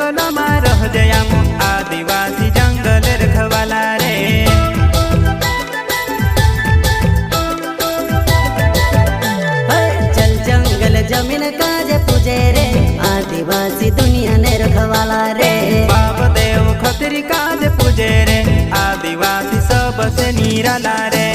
जंगलમાં રહજે આમ आदिवासी जंगल रखवाला रे। चल जंगल जमीन काजे पूजे रे आदिवासी दुनिया ने रखवाला रे। बाप देव खतरी काजे पूजे रे आदिवासी सबसे निराला रे।